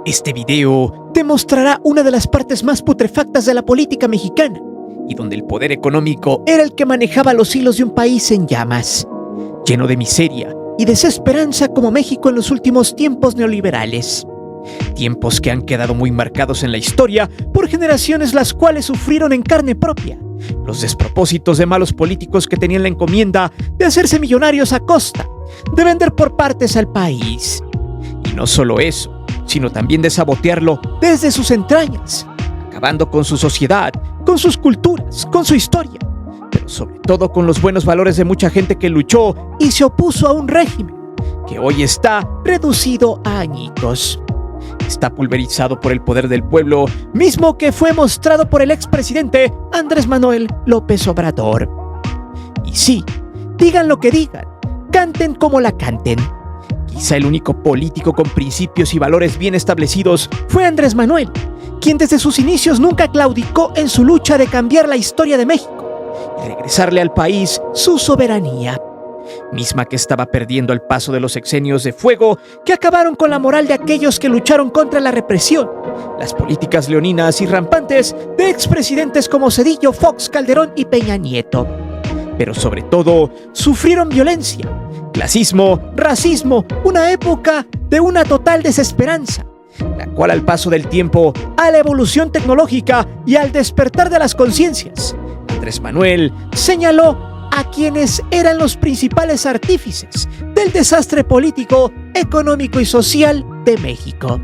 Este video te mostrará una de las partes más putrefactas de la política mexicana y donde el poder económico era el que manejaba los hilos de un país en llamas, lleno de miseria y desesperanza como México en los últimos tiempos neoliberales. Tiempos que han quedado muy marcados en la historia por generaciones las cuales sufrieron en carne propia los despropósitos de malos políticos que tenían la encomienda de hacerse millonarios a costa de vender por partes al país. Y no solo eso, sino también de sabotearlo desde sus entrañas, acabando con su sociedad, con sus culturas, con su historia, pero sobre todo con los buenos valores de mucha gente que luchó y se opuso a un régimen que hoy está reducido a añicos. Está pulverizado por el poder del pueblo, mismo que fue mostrado por el expresidente Andrés Manuel López Obrador. Y sí, digan lo que digan, canten como la canten. Quizá el único político con principios y valores bien establecidos fue Andrés Manuel, quien desde sus inicios nunca claudicó en su lucha de cambiar la historia de México y regresarle al país su soberanía, misma que estaba perdiendo al paso de los sexenios de fuego que acabaron con la moral de aquellos que lucharon contra la represión, las políticas leoninas y rampantes de expresidentes como Zedillo, Fox, Calderón y Peña Nieto. Pero sobre todo, sufrieron violencia, clasismo, racismo, una época de una total desesperanza, la cual al paso del tiempo, a la evolución tecnológica y al despertar de las conciencias, Andrés Manuel señaló a quienes eran los principales artífices del desastre político, económico y social de México.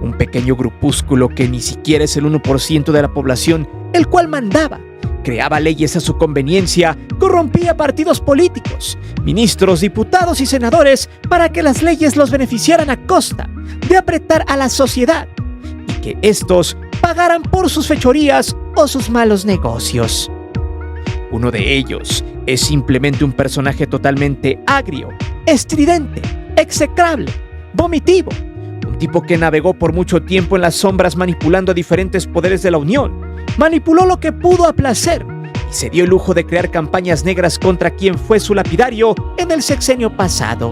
Un pequeño grupúsculo que ni siquiera es el 1% de la población, el cual mandaba, creaba leyes a su conveniencia, corrompía partidos políticos, ministros, diputados y senadores para que las leyes los beneficiaran a costa de apretar a la sociedad y que estos pagaran por sus fechorías o sus malos negocios. Uno de ellos es simplemente un personaje totalmente agrio, estridente, execrable, vomitivo, un tipo que navegó por mucho tiempo en las sombras manipulando a diferentes poderes de la Unión, manipuló lo que pudo a placer y se dio el lujo de crear campañas negras contra quien fue su lapidario en el sexenio pasado.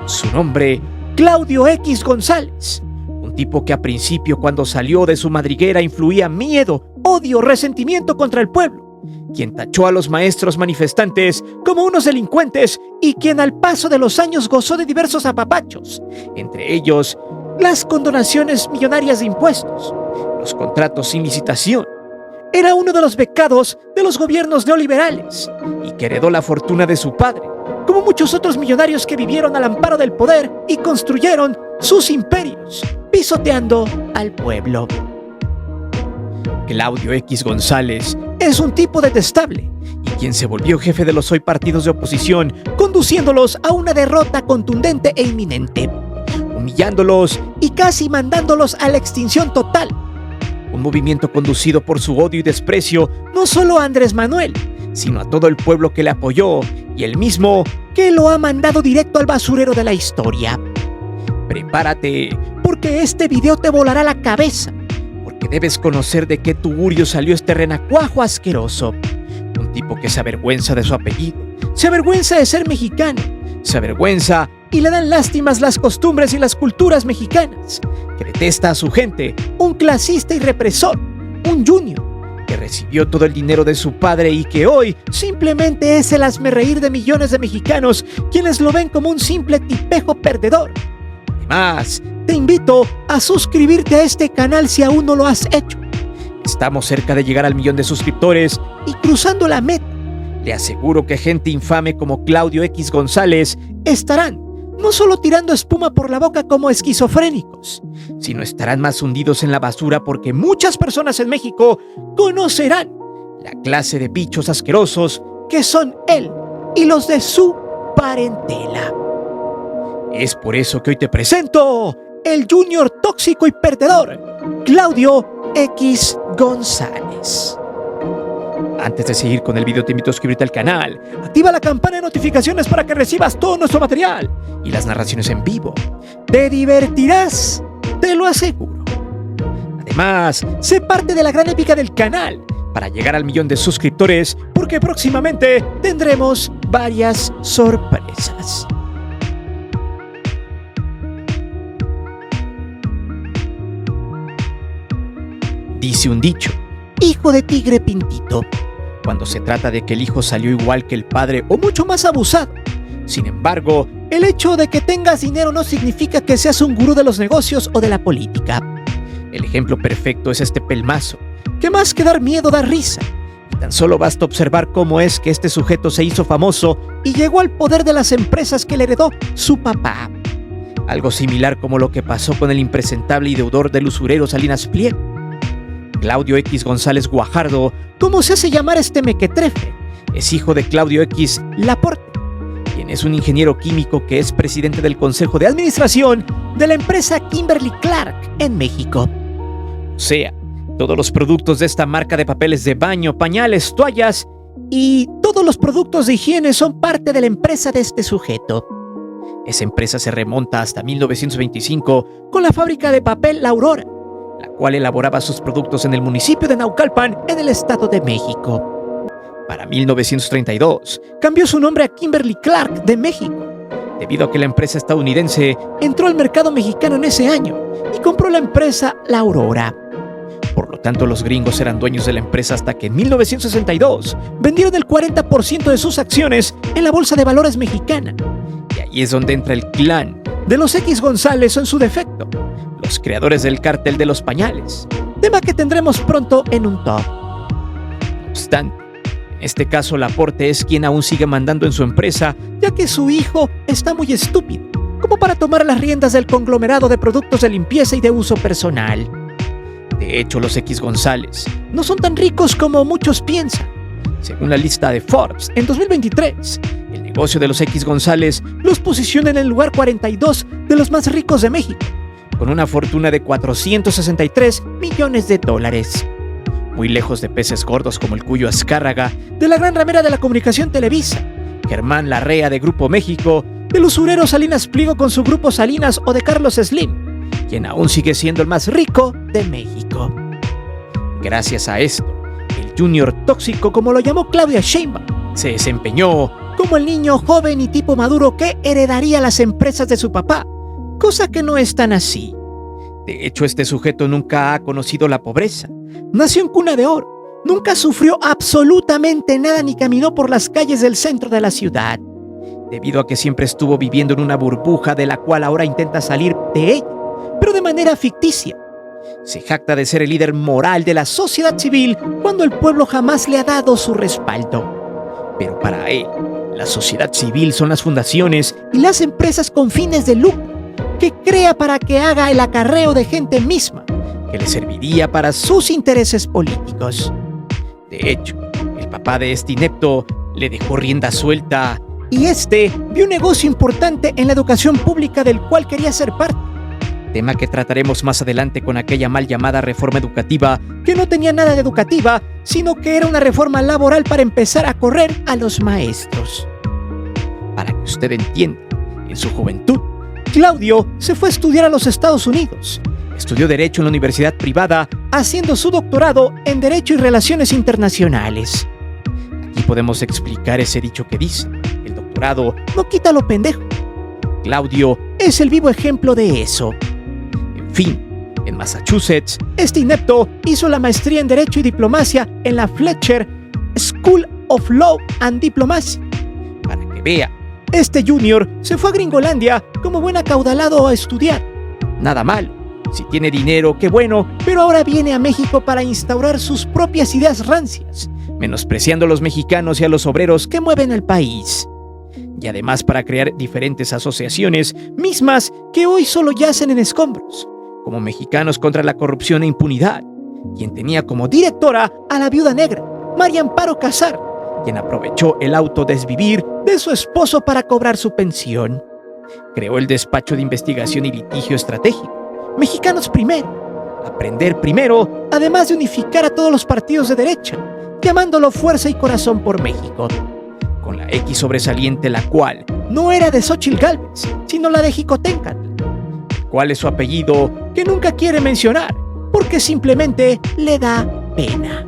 Su nombre, Claudio X González, un tipo que a principio cuando salió de su madriguera influía miedo, odio, resentimiento contra el pueblo, quien tachó a los maestros manifestantes como unos delincuentes y quien al paso de los años gozó de diversos apapachos, entre ellos las condonaciones millonarias de impuestos, los contratos sin licitación. Era uno de los becados de los gobiernos neoliberales y que heredó la fortuna de su padre, como muchos otros millonarios que vivieron al amparo del poder y construyeron sus imperios, pisoteando al pueblo. Claudio X González es un tipo detestable y quien se volvió jefe de los hoy partidos de oposición, conduciéndolos a una derrota contundente e inminente, humillándolos y casi mandándolos a la extinción total. Un movimiento conducido por su odio y desprecio no solo a Andrés Manuel, sino a todo el pueblo que le apoyó y el mismo que lo ha mandado directo al basurero de la historia. Prepárate, porque este video te volará la cabeza, porque debes conocer de qué tugurio salió este renacuajo asqueroso. Un tipo que se avergüenza de su apellido, se avergüenza de ser mexicano, se avergüenza y le dan lástimas las costumbres y las culturas mexicanas, que detesta a su gente, un clasista y represor, un junior, que recibió todo el dinero de su padre y que hoy simplemente es el hazmerreír de millones de mexicanos quienes lo ven como un simple tipejo perdedor. Además, te invito a suscribirte a este canal si aún no lo has hecho. Estamos cerca de llegar al 1.000.000 de suscriptores y cruzando la meta. Le aseguro que gente infame como Claudio X González estarán no solo tirando espuma por la boca como esquizofrénicos, sino estarán más hundidos en la basura porque muchas personas en México conocerán la clase de bichos asquerosos que son él y los de su parentela. Es por eso que hoy te presento el junior tóxico y perdedor, Claudio X González. Antes de seguir con el video te invito a suscribirte al canal, activa la campana de notificaciones para que recibas todo nuestro material y las narraciones en vivo. Te divertirás, te lo aseguro. Además, sé parte de la gran épica del canal para llegar al 1.000.000 de suscriptores porque próximamente tendremos varias sorpresas. Dice un dicho: hijo de tigre pintito, cuando se trata de que el hijo salió igual que el padre o mucho más abusado. Sin embargo, el hecho de que tengas dinero no significa que seas un gurú de los negocios o de la política. El ejemplo perfecto es este pelmazo, que más que dar miedo da risa. Y tan solo basta observar cómo es que este sujeto se hizo famoso y llegó al poder de las empresas que le heredó su papá. Algo similar como lo que pasó con el impresentable y deudor del usurero Salinas Pliego. Claudio X González Guajardo, como se hace llamar este mequetrefe, es hijo de Claudio X Laporte, quien es un ingeniero químico que es presidente del Consejo de Administración de la empresa Kimberly-Clark en México. O sea, todos los productos de esta marca de papeles de baño, pañales, toallas y todos los productos de higiene son parte de la empresa de este sujeto. Esa empresa se remonta hasta 1925 con la fábrica de papel La Aurora, la cual elaboraba sus productos en el municipio de Naucalpan, en el Estado de México. Para 1932, cambió su nombre a Kimberly-Clark de México, debido a que la empresa estadounidense entró al mercado mexicano en ese año y compró la empresa La Aurora. Por lo tanto, los gringos eran dueños de la empresa hasta que en 1962 vendieron el 40% de sus acciones en la Bolsa de Valores mexicana. Y ahí es donde entra el clan de los X González o en su defecto, los creadores del cártel de los pañales, tema que tendremos pronto en un top. No obstante, en este caso Laporte es quien aún sigue mandando en su empresa, ya que su hijo está muy estúpido como para tomar las riendas del conglomerado de productos de limpieza y de uso personal. De hecho, los X González no son tan ricos como muchos piensan. Según la lista de Forbes, en 2023, el negocio de los X González los posiciona en el lugar 42 de los más ricos de México, con una fortuna de $463 millones. Muy lejos de peces gordos como el Cuyo Azcárraga, de la gran ramera de la comunicación Televisa, Germán Larrea de Grupo México, del usurero Salinas Pliego con su Grupo Salinas o de Carlos Slim, quien aún sigue siendo el más rico de México. Gracias a esto, el Junior tóxico, como lo llamó Claudia Sheinbaum, se desempeñó como el niño joven y tipo maduro que heredaría las empresas de su papá, cosa que no es tan así. De hecho, este sujeto nunca ha conocido la pobreza. Nació en cuna de oro, nunca sufrió absolutamente nada ni caminó por las calles del centro de la ciudad, debido a que siempre estuvo viviendo en una burbuja de la cual ahora intenta salir de ella, pero de manera ficticia. Se jacta de ser el líder moral de la sociedad civil cuando el pueblo jamás le ha dado su respaldo. Pero para él, la sociedad civil son las fundaciones y las empresas con fines de lucro que crea para que haga el acarreo de gente misma que le serviría para sus intereses políticos. De hecho, el papá de este inepto le dejó rienda suelta y este vio un negocio importante en la educación pública del cual quería ser parte, tema que trataremos más adelante con aquella mal llamada reforma educativa que no tenía nada de educativa, sino que era una reforma laboral para empezar a correr a los maestros. Para que usted entienda, en su juventud, Claudio se fue a estudiar a los Estados Unidos. Estudió Derecho en la universidad privada, haciendo su doctorado en Derecho y Relaciones Internacionales. Aquí podemos explicar ese dicho que dice: el doctorado no quita lo pendejo. Claudio es el vivo ejemplo de eso. En fin, en Massachusetts, este inepto hizo la maestría en Derecho y Diplomacia en la Fletcher School of Law and Diplomacy. Para que vea, este junior se fue a Gringolandia como buen acaudalado a estudiar. Nada malo. Si tiene dinero, qué bueno, pero ahora viene a México para instaurar sus propias ideas rancias, menospreciando a los mexicanos y a los obreros que mueven el país. Y además para crear diferentes asociaciones mismas que hoy solo yacen en escombros, como Mexicanos contra la Corrupción e Impunidad, quien tenía como directora a la viuda negra, María Amparo Casar, quien aprovechó el autodesvivir de su esposo para cobrar su pensión. Creó el Despacho de Investigación y Litigio Estratégico, Mexicanos Primero, Aprender Primero, además de unificar a todos los partidos de derecha, llamándolo Fuerza y Corazón por México, con la X sobresaliente, la cual no era de Xóchitl Gálvez, sino la de Jicoténcatl, el cual es su apellido que nunca quiere mencionar, porque simplemente le da pena.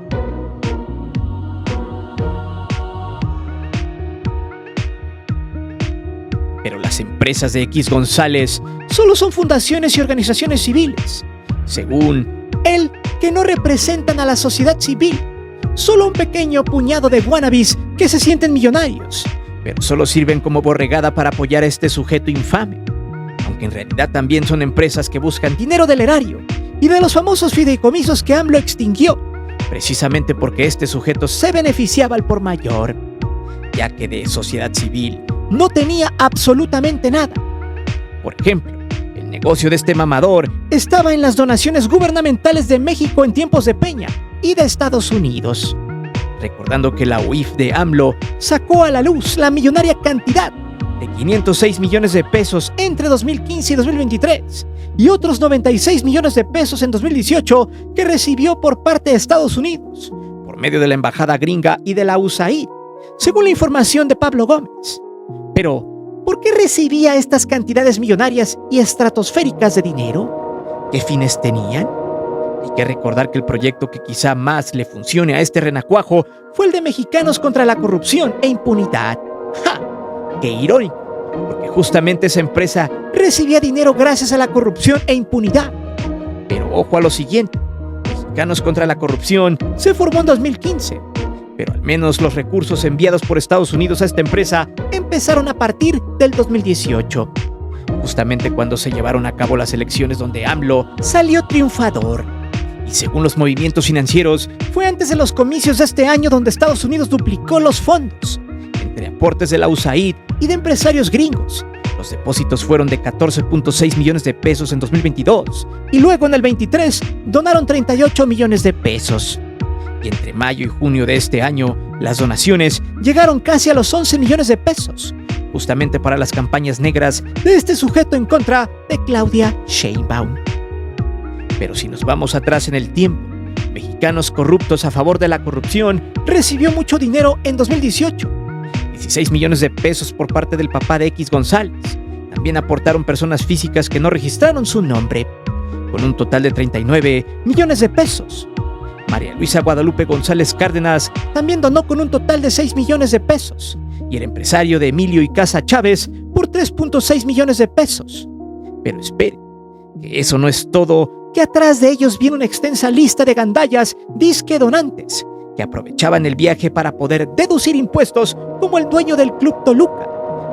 Pero las empresas de X González solo son fundaciones y organizaciones civiles, según él que no representan a la sociedad civil, solo un pequeño puñado de wannabes que se sienten millonarios, pero solo sirven como borregada para apoyar a este sujeto infame, aunque en realidad también son empresas que buscan dinero del erario y de los famosos fideicomisos que AMLO extinguió, precisamente porque este sujeto se beneficiaba al por mayor, ya que de sociedad civil no tenía absolutamente nada. Por ejemplo, el negocio de este mamador estaba en las donaciones gubernamentales de México en tiempos de Peña y de Estados Unidos. Recordando que la UIF de AMLO sacó a la luz la millonaria cantidad de 506 millones de pesos entre 2015 y 2023 y otros 96 millones de pesos en 2018 que recibió por parte de Estados Unidos, por medio de la embajada gringa y de la USAID, según la información de Pablo Gómez. Pero, ¿por qué recibía estas cantidades millonarias y estratosféricas de dinero? ¿Qué fines tenían? Hay que recordar que el proyecto que quizá más le funcione a este renacuajo fue el de Mexicanos contra la Corrupción e Impunidad. ¡Ja! ¡Qué irónico! Porque justamente esa empresa recibía dinero gracias a la corrupción e impunidad. Pero ojo a lo siguiente, Mexicanos contra la Corrupción se formó en 2015, pero al menos los recursos enviados por Estados Unidos a esta empresa empezaron a partir del 2018, justamente cuando se llevaron a cabo las elecciones donde AMLO salió triunfador. Y según los movimientos financieros, fue antes de los comicios de este año donde Estados Unidos duplicó los fondos, entre aportes de la USAID y de empresarios gringos. Los depósitos fueron de 14.6 millones de pesos en 2022 y luego en el 23 donaron 38 millones de pesos. Y entre mayo y junio de este año, las donaciones llegaron casi a los 11 millones de pesos, justamente para las campañas negras de este sujeto en contra de Claudia Sheinbaum. Pero si nos vamos atrás en el tiempo, Mexicanos Corruptos a Favor de la Corrupción recibió mucho dinero en 2018. 16 millones de pesos por parte del papá de X González. También aportaron personas físicas que no registraron su nombre, con un total de 39 millones de pesos. María Luisa Guadalupe González Cárdenas también donó con un total de 6 millones de pesos. Y el empresario de Emilio Icaza Chávez por 3.6 millones de pesos. Pero espere, que eso no es todo, que atrás de ellos viene una extensa lista de gandallas disque donantes que aprovechaban el viaje para poder deducir impuestos, como el dueño del Club Toluca,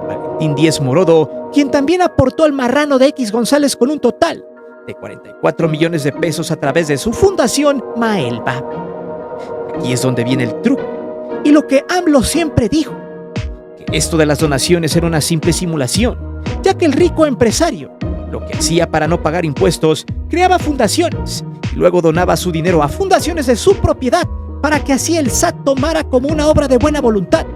Valentín Díez Morodo, quien también aportó al marrano de X González con un total de 44 millones de pesos a través de su fundación Maelba. Aquí es donde viene el truco y lo que AMLO siempre dijo, que esto de las donaciones era una simple simulación, ya que el rico empresario lo que hacía para no pagar impuestos, creaba fundaciones y luego donaba su dinero a fundaciones de su propiedad para que así el SAT tomara como una obra de buena voluntad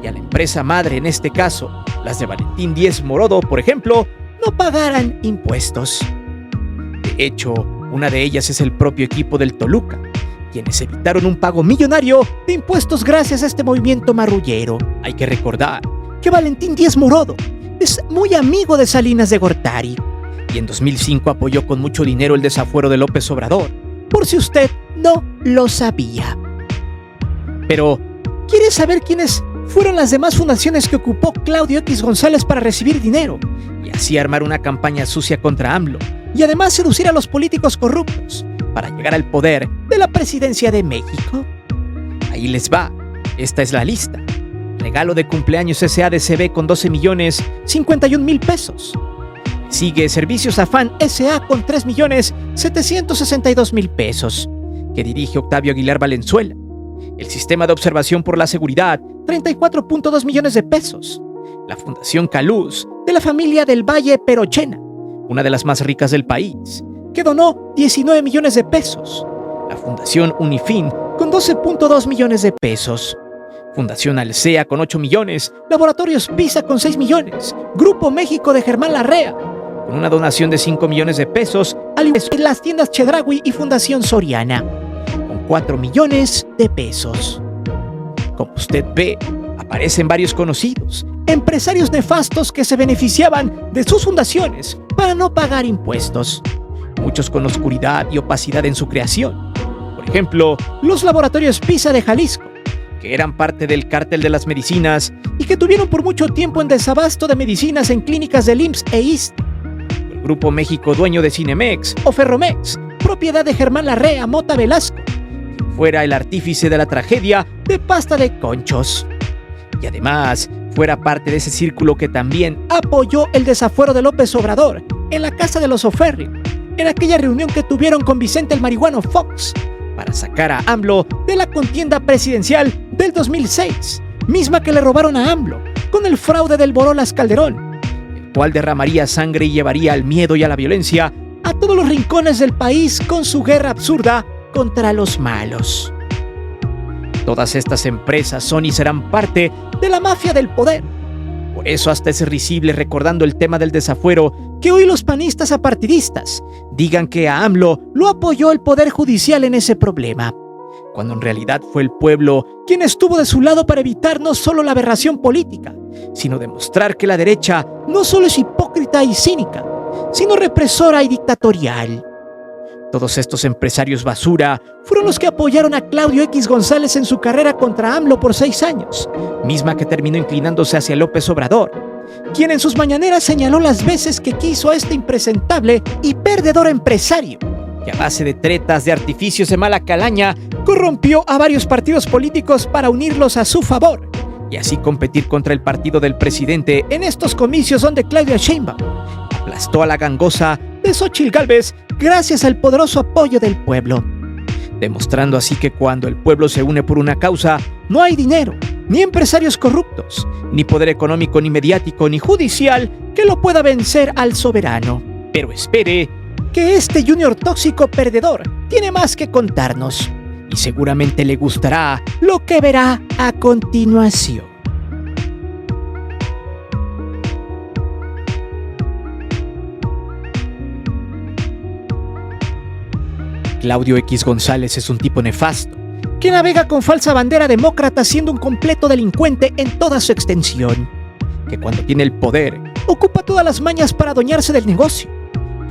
y a la empresa madre, en este caso, las de Valentín Díez Morodo, por ejemplo, no pagaran impuestos. De hecho, una de ellas es el propio equipo del Toluca, quienes evitaron un pago millonario de impuestos gracias a este movimiento marrullero. Hay que recordar que Valentín Díez Morodo es muy amigo de Salinas de Gortari y en 2005 apoyó con mucho dinero el desafuero de López Obrador, por si usted no lo sabía. Pero, ¿quiere saber quiénes fueron las demás fundaciones que ocupó Claudio X González para recibir dinero y así armar una campaña sucia contra AMLO y además seducir a los políticos corruptos para llegar al poder de la presidencia de México? Ahí les va, esta es la lista. Regalo de cumpleaños SADCB con 12 millones 51 mil pesos. Sigue Servicios Afán SA con 3 millones 762 mil pesos, que dirige Octavio Aguilar Valenzuela. El Sistema de Observación por la Seguridad, 34.2 millones de pesos. La Fundación Caluz, de la familia del Valle Perochena, una de las más ricas del país, que donó 19 millones de pesos. La Fundación Unifin, con 12.2 millones de pesos. Fundación Alsea con 8 millones, Laboratorios PISA con 6 millones, Grupo México de Germán Larrea, con una donación de 5 millones de pesos, al las tiendas Chedraui y Fundación Soriana, con 4 millones de pesos. Como usted ve, aparecen varios conocidos, empresarios nefastos que se beneficiaban de sus fundaciones para no pagar impuestos, muchos con oscuridad y opacidad en su creación. Por ejemplo, los Laboratorios PISA de Jalisco, que eran parte del cártel de las medicinas y que tuvieron por mucho tiempo en desabasto de medicinas en clínicas del IMSS e ISSSTE. El Grupo México, dueño de Cinemex o Ferromex, propiedad de Germán Larrea Mota Velasco, quien fuera el artífice de la tragedia de Pasta de Conchos. Y además, fuera parte de ese círculo que también apoyó el desafuero de López Obrador en la casa de los O'Ferrill, en aquella reunión que tuvieron con Vicente el Marihuano Fox para sacar a AMLO de la contienda presidencial del 2006, misma que le robaron a AMLO con el fraude del Borolas Calderón, el cual derramaría sangre y llevaría al miedo y a la violencia a todos los rincones del país con su guerra absurda contra los malos. Todas estas empresas son y serán parte de la mafia del poder. Por eso hasta es risible recordando el tema del desafuero que hoy los panistas apartidistas digan que a AMLO lo apoyó el Poder Judicial en ese problema, cuando en realidad fue el pueblo quien estuvo de su lado para evitar no solo la aberración política, sino demostrar que la derecha no solo es hipócrita y cínica, sino represora y dictatorial. Todos estos empresarios basura fueron los que apoyaron a Claudio X González en su carrera contra AMLO por 6 años, misma que terminó inclinándose hacia López Obrador, quien en sus mañaneras señaló las veces que quiso a este impresentable y perdedor empresario, que a base de tretas de artificios de mala calaña corrompió a varios partidos políticos para unirlos a su favor y así competir contra el partido del presidente en estos comicios donde Claudia Sheinbaum aplastó a la gangosa de Xóchitl Gálvez gracias al poderoso apoyo del pueblo, demostrando así que cuando el pueblo se une por una causa, no hay dinero, ni empresarios corruptos, ni poder económico, ni mediático, ni judicial que lo pueda vencer al soberano. Pero espere, que este junior tóxico perdedor tiene más que contarnos, y seguramente le gustará lo que verá a continuación. Claudio X González es un tipo nefasto, que navega con falsa bandera demócrata siendo un completo delincuente en toda su extensión, que cuando tiene el poder, ocupa todas las mañas para adueñarse del negocio.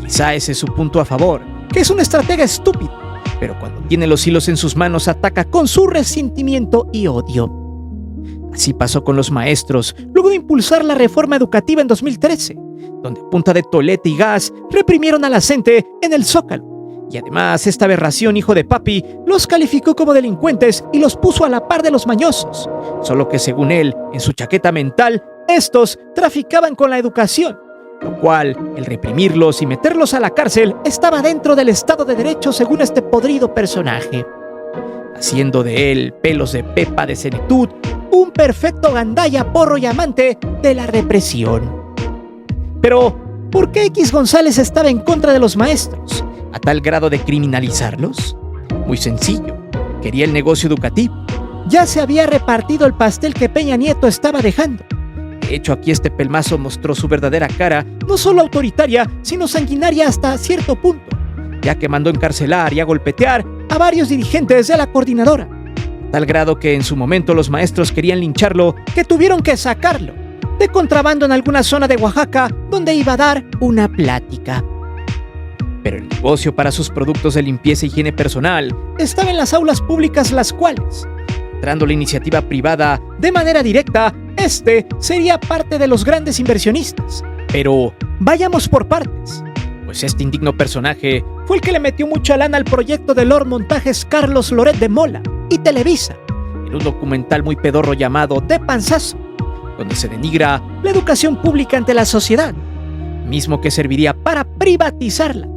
Quizá ese es su punto a favor, que es un estratega estúpido, pero cuando tiene los hilos en sus manos ataca con su resentimiento y odio. Así pasó con los maestros, luego de impulsar la reforma educativa en 2013, donde a punta de tolete y gas reprimieron a la gente en el Zócalo. Y además, esta aberración hijo de papi los calificó como delincuentes y los puso a la par de los mañosos. Solo que según él, en su chaqueta mental, estos traficaban con la educación, lo cual, el reprimirlos y meterlos a la cárcel estaba dentro del Estado de Derecho según este podrido personaje, haciendo de él, pelos de pepa de senectud, un perfecto gandalla, porro y amante de la represión. Pero, ¿por qué X González estaba en contra de los maestros, a tal grado de criminalizarlos? Muy sencillo, quería el negocio educativo. Ya se había repartido el pastel que Peña Nieto estaba dejando. De hecho, aquí este pelmazo mostró su verdadera cara, no solo autoritaria, sino sanguinaria hasta cierto punto, ya que mandó encarcelar y a golpetear a varios dirigentes de la coordinadora, a tal grado que en su momento los maestros querían lincharlo, que tuvieron que sacarlo de contrabando en alguna zona de Oaxaca donde iba a dar una plática. Pero el negocio para sus productos de limpieza e higiene personal estaba en las aulas públicas, las cuales, entrando la iniciativa privada de manera directa, este sería parte de los grandes inversionistas. Pero vayamos por partes, pues este indigno personaje fue el que le metió mucha lana al proyecto de Lord Montajes Carlos Loret de Mola y Televisa, en un documental muy pedorro llamado De Panzazo, donde se denigra la educación pública ante la sociedad, mismo que serviría para privatizarla.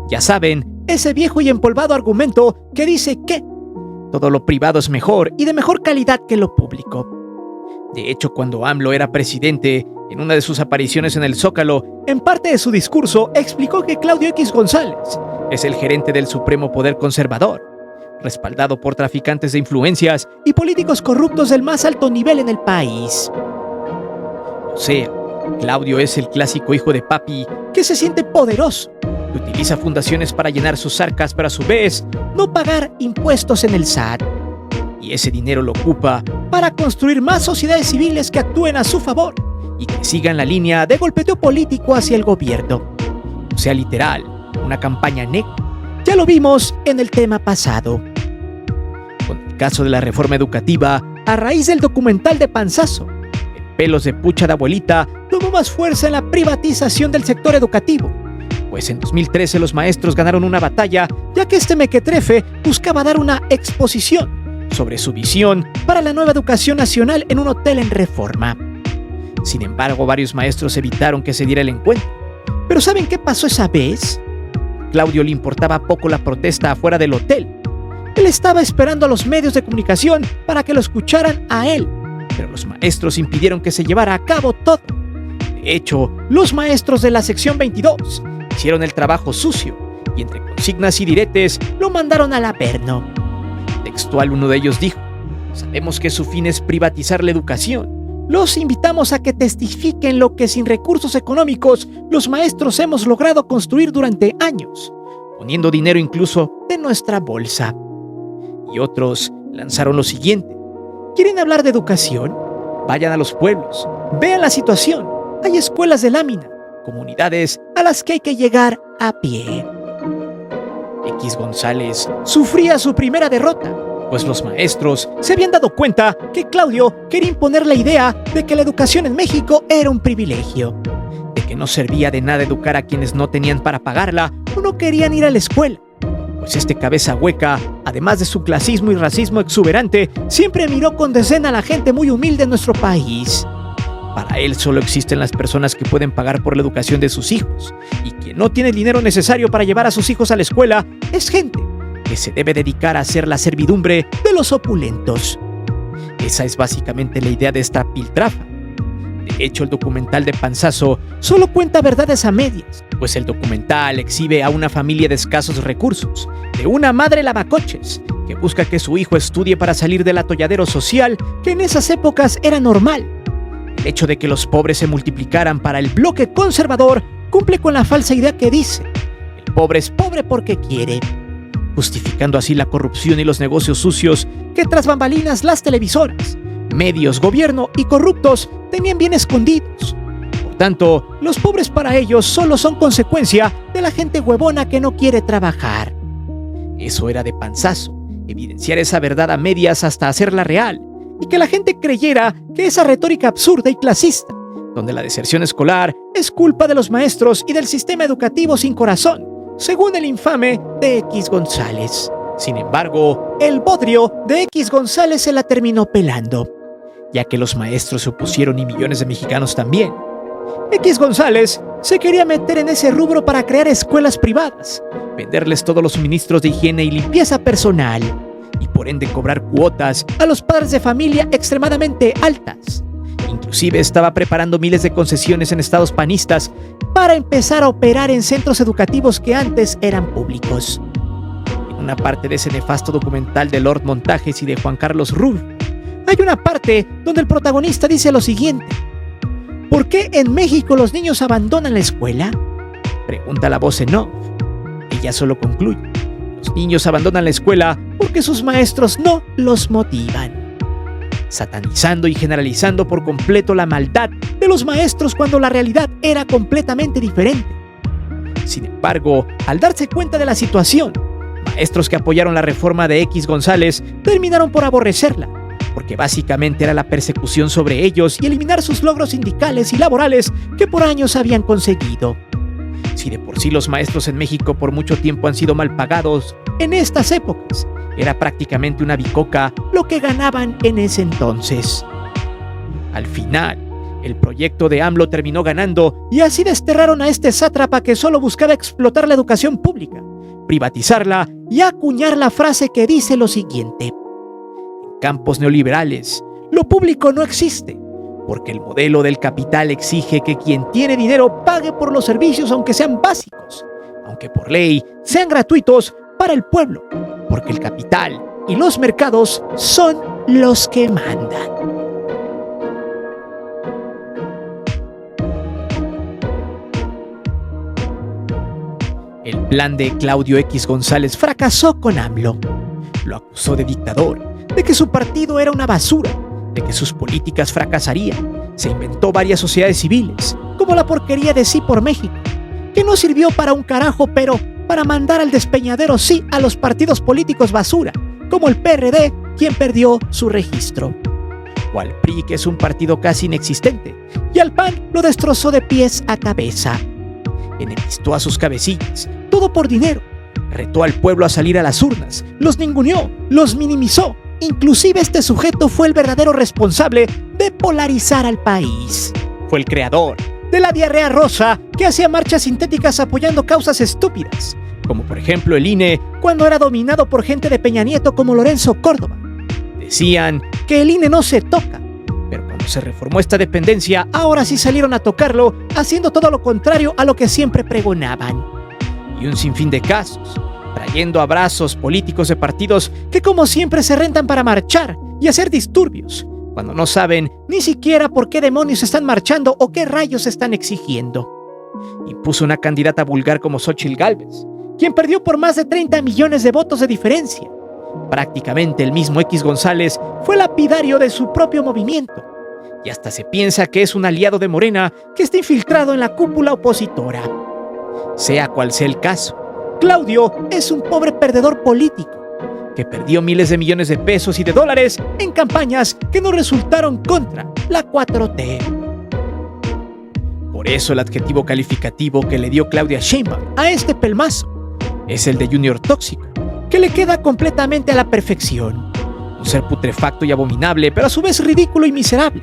Ya saben, ese viejo y empolvado argumento que dice que todo lo privado es mejor y de mejor calidad que lo público. De hecho, cuando AMLO era presidente, en una de sus apariciones en el Zócalo, en parte de su discurso explicó que Claudio X González es el gerente del supremo poder conservador, respaldado por traficantes de influencias y políticos corruptos del más alto nivel en el país. O sea, Claudio es el clásico hijo de papi que se siente poderoso, que utiliza fundaciones para llenar sus arcas, pero a su vez no pagar impuestos en el SAT. Y ese dinero lo ocupa para construir más sociedades civiles que actúen a su favor y que sigan la línea de golpeteo político hacia el gobierno. O sea, literal, una campaña negra. Ya lo vimos en el tema pasado. Con el caso de la reforma educativa, a raíz del documental de Panzazo, el pelos de pucha de abuelita tomó más fuerza en la privatización del sector educativo, Pues en 2013 los maestros ganaron una batalla, ya que este mequetrefe buscaba dar una exposición sobre su visión para la nueva educación nacional en un hotel en Reforma. Sin embargo, varios maestros evitaron que se diera el encuentro. ¿Pero saben qué pasó esa vez? A Claudio le importaba poco la protesta afuera del hotel. Él estaba esperando a los medios de comunicación para que lo escucharan a él, pero los maestros impidieron que se llevara a cabo todo. De hecho, los maestros de la sección 22 hicieron el trabajo sucio y entre consignas y diretes lo mandaron al Averno. Textual, uno de ellos dijo: sabemos que su fin es privatizar la educación. Los invitamos a que testifiquen lo que sin recursos económicos los maestros hemos logrado construir durante años, poniendo dinero incluso de nuestra bolsa. Y otros lanzaron lo siguiente: ¿quieren hablar de educación? Vayan a los pueblos, vean la situación. Hay escuelas de lámina, comunidades a las que hay que llegar a pie. X González sufría su primera derrota, pues los maestros se habían dado cuenta que Claudio quería imponer la idea de que la educación en México era un privilegio, de que no servía de nada educar a quienes no tenían para pagarla o no querían ir a la escuela. Pues este cabeza hueca, además de su clasismo y racismo exuberante, siempre miró con desdén a la gente muy humilde en nuestro país. Para él solo existen las personas que pueden pagar por la educación de sus hijos, y quien no tiene el dinero necesario para llevar a sus hijos a la escuela es gente que se debe dedicar a hacer la servidumbre de los opulentos. Esa es básicamente la idea de esta piltrafa. De hecho, el documental de Panzazo solo cuenta verdades a medias, pues el documental exhibe a una familia de escasos recursos, de una madre lavacoches, que busca que su hijo estudie para salir del atolladero social que en esas épocas era normal. El hecho de que los pobres se multiplicaran para el bloque conservador cumple con la falsa idea que dice: el pobre es pobre porque quiere, justificando así la corrupción y los negocios sucios que tras bambalinas las televisoras, medios, gobierno y corruptos tenían bien escondidos. Por tanto, los pobres para ellos solo son consecuencia de la gente huevona que no quiere trabajar. Eso era de Panzazo, evidenciar esa verdad a medias hasta hacerla real, y que la gente creyera que esa retórica absurda y clasista, donde la deserción escolar es culpa de los maestros y del sistema educativo sin corazón, según el infame de X González. Sin embargo, el bodrio de X González se la terminó pelando, ya que los maestros se opusieron y millones de mexicanos también. X González se quería meter en ese rubro para crear escuelas privadas, venderles todos los suministros de higiene y limpieza personal, y por ende cobrar cuotas a los padres de familia extremadamente altas. Inclusive estaba preparando miles de concesiones en estados panistas para empezar a operar en centros educativos que antes eran públicos. En una parte de ese nefasto documental de Lord Montajes y de Juan Carlos Rulfo, hay una parte donde el protagonista dice lo siguiente: ¿por qué en México los niños abandonan la escuela? Pregunta la voz en off. Ella solo concluye: los niños abandonan la escuela porque sus maestros no los motivan, satanizando y generalizando por completo la maldad de los maestros cuando la realidad era completamente diferente. Sin embargo, al darse cuenta de la situación, maestros que apoyaron la reforma de X González terminaron por aborrecerla, porque básicamente era la persecución sobre ellos y eliminar sus logros sindicales y laborales que por años habían conseguido. Si de por sí los maestros en México por mucho tiempo han sido mal pagados, en estas épocas era prácticamente una bicoca lo que ganaban en ese entonces. Al final, el proyecto de AMLO terminó ganando y así desterraron a este sátrapa que solo buscaba explotar la educación pública, privatizarla y acuñar la frase que dice lo siguiente: en campos neoliberales, lo público no existe, porque el modelo del capital exige que quien tiene dinero pague por los servicios aunque sean básicos, aunque por ley sean gratuitos para el pueblo, porque el capital y los mercados son los que mandan. El plan de Claudio X González fracasó con AMLO. Lo acusó de dictador, de que su partido era una basura, de que sus políticas fracasarían. Se inventó varias sociedades civiles, como la porquería de Sí por México, que no sirvió para un carajo, pero para mandar al despeñadero sí a los partidos políticos basura, como el PRD, quien perdió su registro, o al PRI, que es un partido casi inexistente, y al PAN lo destrozó de pies a cabeza. enemistó a sus cabecillas, todo por dinero. Retó al pueblo a salir a las urnas, los ninguneó, los minimizó. Inclusive este sujeto fue el verdadero responsable de polarizar al país. Fue el creador de la diarrea rosa que hacía marchas sintéticas apoyando causas estúpidas, como por ejemplo el INE cuando era dominado por gente de Peña Nieto como Lorenzo Córdoba. Decían que el INE no se toca, pero cuando se reformó esta dependencia, ahora sí salieron a tocarlo, haciendo todo lo contrario a lo que siempre pregonaban. Y un sinfín de casos, trayendo abrazos políticos de partidos que como siempre se rentan para marchar y hacer disturbios, cuando no saben ni siquiera por qué demonios están marchando o qué rayos están exigiendo. Impuso una candidata vulgar como Xóchitl Gálvez, quien perdió por más de 30 millones de votos de diferencia. Prácticamente el mismo X González fue lapidario de su propio movimiento, y hasta se piensa que es un aliado de Morena que está infiltrado en la cúpula opositora. Sea cual sea el caso, Claudio es un pobre perdedor político que perdió miles de millones de pesos y de dólares en campañas que no resultaron contra la 4T. Por eso el adjetivo calificativo que le dio Claudia Sheinbaum a este pelmazo es el de Junior tóxico, que le queda completamente a la perfección. Un ser putrefacto y abominable, pero a su vez ridículo y miserable.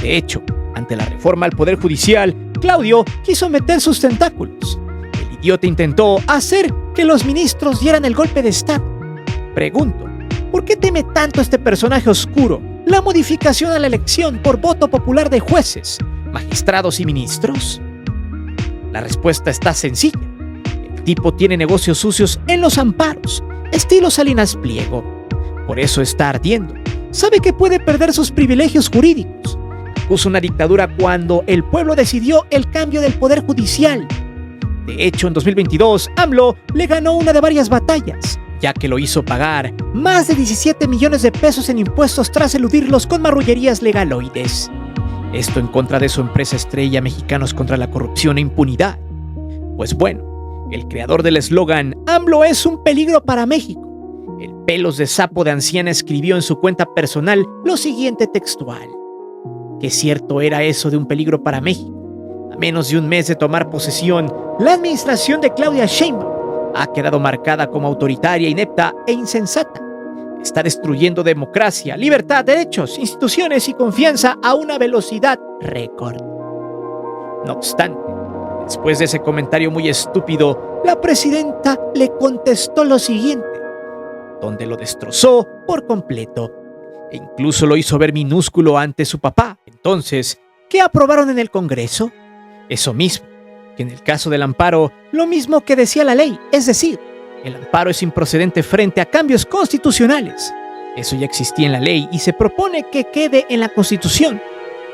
De hecho, ante la reforma al Poder Judicial, Claudio quiso meter sus tentáculos. El idiota intentó hacer que los ministros dieran el golpe de Estado. Pregunto, ¿por qué teme tanto este personaje oscuro la modificación a la elección por voto popular de jueces, magistrados y ministros? La respuesta está sencilla. El tipo tiene negocios sucios en los amparos, estilo Salinas Pliego. Por eso está ardiendo. Sabe que puede perder sus privilegios jurídicos. Puso una dictadura cuando el pueblo decidió el cambio del Poder Judicial. De hecho, en 2022, AMLO le ganó una de varias batallas, ya que lo hizo pagar más de 17 millones de pesos en impuestos tras eludirlos con marrullerías legaloides. Esto en contra de su empresa estrella Mexicanos contra la Corrupción e Impunidad. Pues bueno, el creador del eslogan AMLO es un peligro para México, el pelos de sapo de anciana, escribió en su cuenta personal lo siguiente textual: qué cierto era eso de un peligro para México. A menos de un mes de tomar posesión, la administración de Claudia Sheinbaum ha quedado marcada como autoritaria, inepta e insensata. Está destruyendo democracia, libertad, derechos, instituciones y confianza a una velocidad récord. No obstante, después de ese comentario muy estúpido, la presidenta le contestó lo siguiente, donde lo destrozó por completo, e incluso lo hizo ver minúsculo ante su papá. Entonces, ¿qué aprobaron en el Congreso? Eso mismo, que en el caso del amparo, lo mismo que decía la ley, es decir, el amparo es improcedente frente a cambios constitucionales. Eso ya existía en la ley y se propone que quede en la Constitución.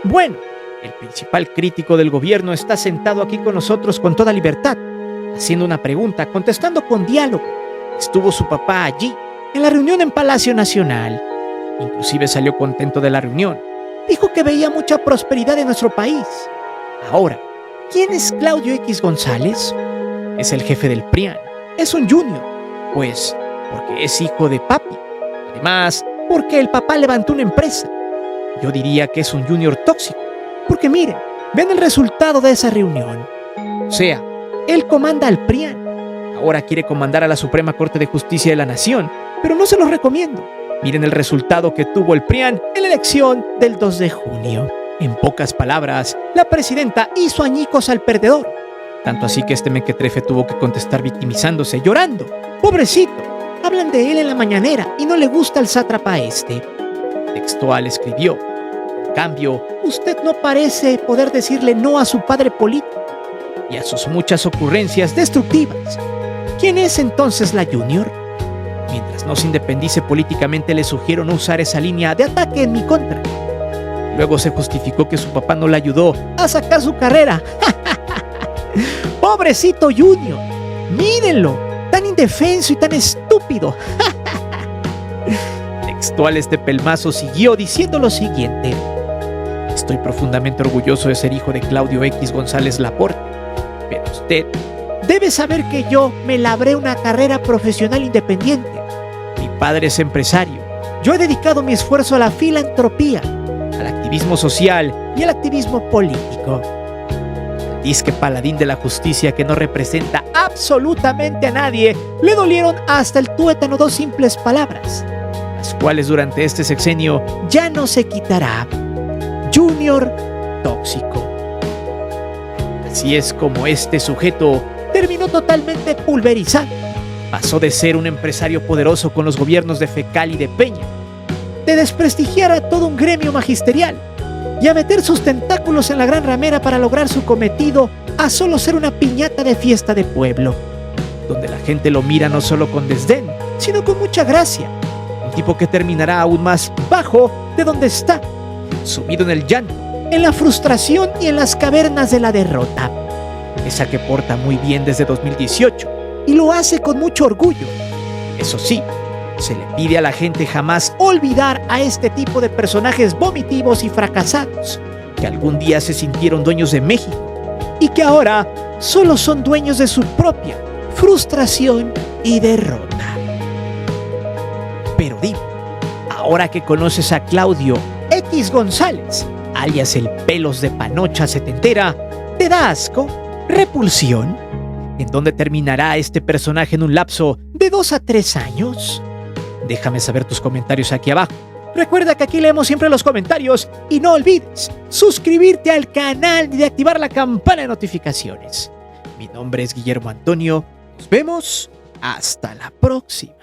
Bueno, el principal crítico del gobierno está sentado aquí con nosotros con toda libertad, haciendo una pregunta, contestando con diálogo. Estuvo su papá allí, en la reunión en Palacio Nacional. Inclusive salió contento de la reunión. Dijo que veía mucha prosperidad en nuestro país. Ahora, ¿quién es Claudio X González? Es el jefe del PRIAN. Es un junior, pues porque es hijo de papi. Además, porque el papá levantó una empresa. Yo diría que es un junior tóxico, porque miren, ven el resultado de esa reunión. O sea, él comanda al PRIAN. Ahora quiere comandar a la Suprema Corte de Justicia de la Nación, pero no se los recomiendo. Miren el resultado que tuvo el PRIAN en la elección del 2 de junio. En pocas palabras, la presidenta hizo añicos al perdedor. Tanto así que este mequetrefe tuvo que contestar victimizándose, llorando. ¡Pobrecito! Hablan de él en la mañanera y no le gusta el sátrapa este. Textual escribió: en cambio, usted no parece poder decirle no a su padre político y a sus muchas ocurrencias destructivas. ¿Quién es entonces la Junior? Mientras no se independice políticamente, le sugiero no usar esa línea de ataque en mi contra. Luego se justificó que su papá no le ayudó a sacar su carrera. ¡Pobrecito Junior! ¡Mírenlo! ¡Tan indefenso y tan estúpido! Textual, este pelmazo siguió diciendo lo siguiente: estoy profundamente orgulloso de ser hijo de Claudio X González Laporte, pero usted debe saber que yo me labré una carrera profesional independiente. Mi padre es empresario. Yo he dedicado mi esfuerzo a la filantropía, al activismo social y al activismo político. disque paladín de la justicia que no representa absolutamente a nadie, le dolieron hasta el tuétano dos simples palabras, las cuales durante este sexenio ya no se quitará: Junior Tóxico. Así es como este sujeto terminó totalmente pulverizado. Pasó de ser un empresario poderoso con los gobiernos de Fecal y de Peña, de desprestigiar a todo un gremio magisterial y a meter sus tentáculos en la gran ramera para lograr su cometido, a solo ser una piñata de fiesta de pueblo, donde la gente lo mira no solo con desdén, sino con mucha gracia. Un tipo que terminará aún más bajo de donde está, sumido en el llanto, en la frustración y en las cavernas de la derrota. Esa que porta muy bien desde 2018 y lo hace con mucho orgullo. Eso sí, se le pide a la gente jamás olvidar a este tipo de personajes vomitivos y fracasados, que algún día se sintieron dueños de México y que ahora solo son dueños de su propia frustración y derrota. Pero dime, ahora que conoces a Claudio X González, alias el pelos de panocha setentera, ¿te da asco? ¿Repulsión? ¿En dónde terminará este personaje en un lapso de 2 a 3 años? Déjame saber tus comentarios aquí abajo. Recuerda que aquí leemos siempre los comentarios y no olvides suscribirte al canal y de activar la campana de notificaciones. Mi nombre es Guillermo Antonio. Nos vemos hasta la próxima.